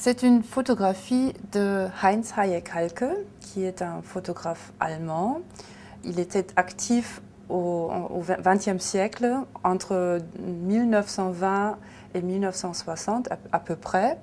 C'est une photographie de Heinz Hayek-Halke, qui est un photographe allemand. Il était actif au XXe siècle, entre 1920 et 1960 à peu près.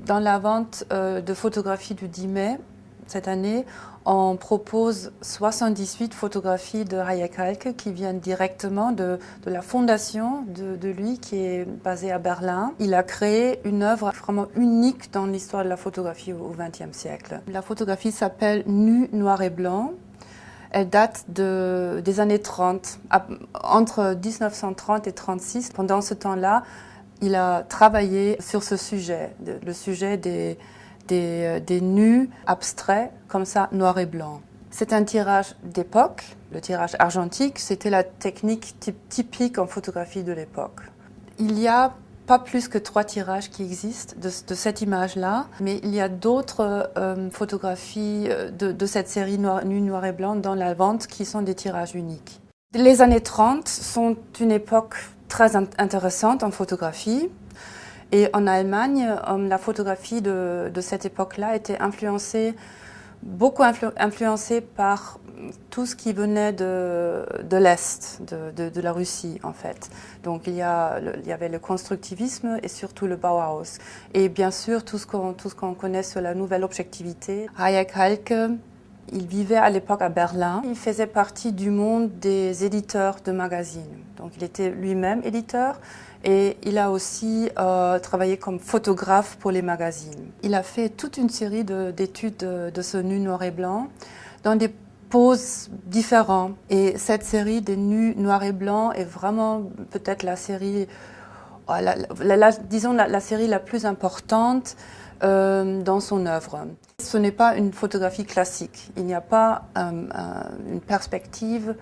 Dans la vente de photographies du 10 mai, cette année, on propose 78 photographies de Hayek-Halke qui viennent directement de la fondation de lui, qui est basée à Berlin. Il a créé une œuvre vraiment unique dans l'histoire de la photographie au XXe siècle. La photographie s'appelle Nu, noir et blanc. Elle date des années 30, entre 1930 et 1936. Pendant ce temps-là, il a travaillé sur ce sujet, le sujet des nus abstraits, comme ça, noir et blanc. C'est un tirage d'époque, le tirage argentique, c'était la technique typique en photographie de l'époque. Il n'y a pas plus que 3 tirages qui existent de cette image-là, mais il y a d'autres photographies de cette série nu, noir et blanc dans la vente qui sont des tirages uniques. Les années 30 sont une époque très intéressante en photographie. Et en Allemagne, la photographie de cette époque-là était beaucoup influencée par tout ce qui venait de l'Est, de la Russie en fait. Donc il y avait le constructivisme et surtout le Bauhaus. Et bien sûr tout ce qu'on connaît sur la nouvelle objectivité. Hayek-Halke, il vivait à l'époque à Berlin. Il faisait partie du monde des éditeurs de magazines. Donc il était lui-même éditeur et il a aussi travaillé comme photographe pour les magazines. Il a fait toute une série d'études de ce nu noir et blanc dans des poses différentes. Et cette série des nus noir et blanc est vraiment peut-être la série, disons la série la plus importante dans son œuvre. Ce n'est pas une photographie classique. Il n'y a pas une perspective,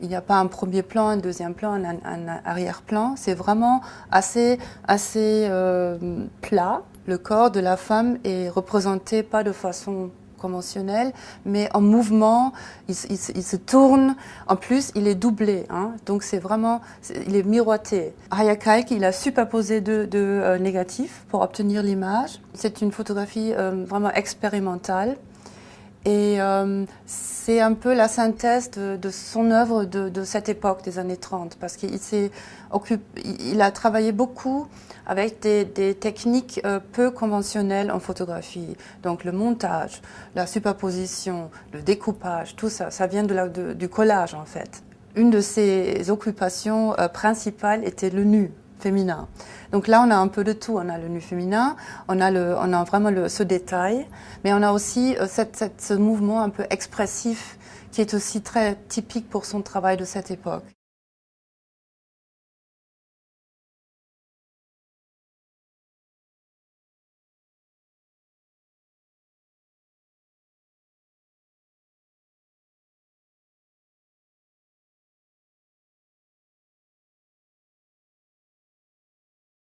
il n'y a pas un premier plan, un deuxième plan, un arrière-plan. C'est vraiment assez plat. Le corps de la femme est représenté pas de façon conventionnelle, mais en mouvement, il se tourne. En plus, il est doublé, hein, donc il est miroité. Hayek-Halke, il a superposé deux négatifs pour obtenir l'image. C'est une photographie vraiment expérimentale. Et c'est un peu la synthèse de son œuvre de cette époque, des années 30, parce qu'il a travaillé beaucoup avec des techniques peu conventionnelles en photographie. Donc le montage, la superposition, le découpage, tout ça, ça vient du collage en fait. Une de ses occupations principales était le nu féminin. Donc là, on a un peu de tout. On a le nu féminin, on a vraiment ce détail, mais on a aussi ce mouvement un peu expressif qui est aussi très typique pour son travail de cette époque.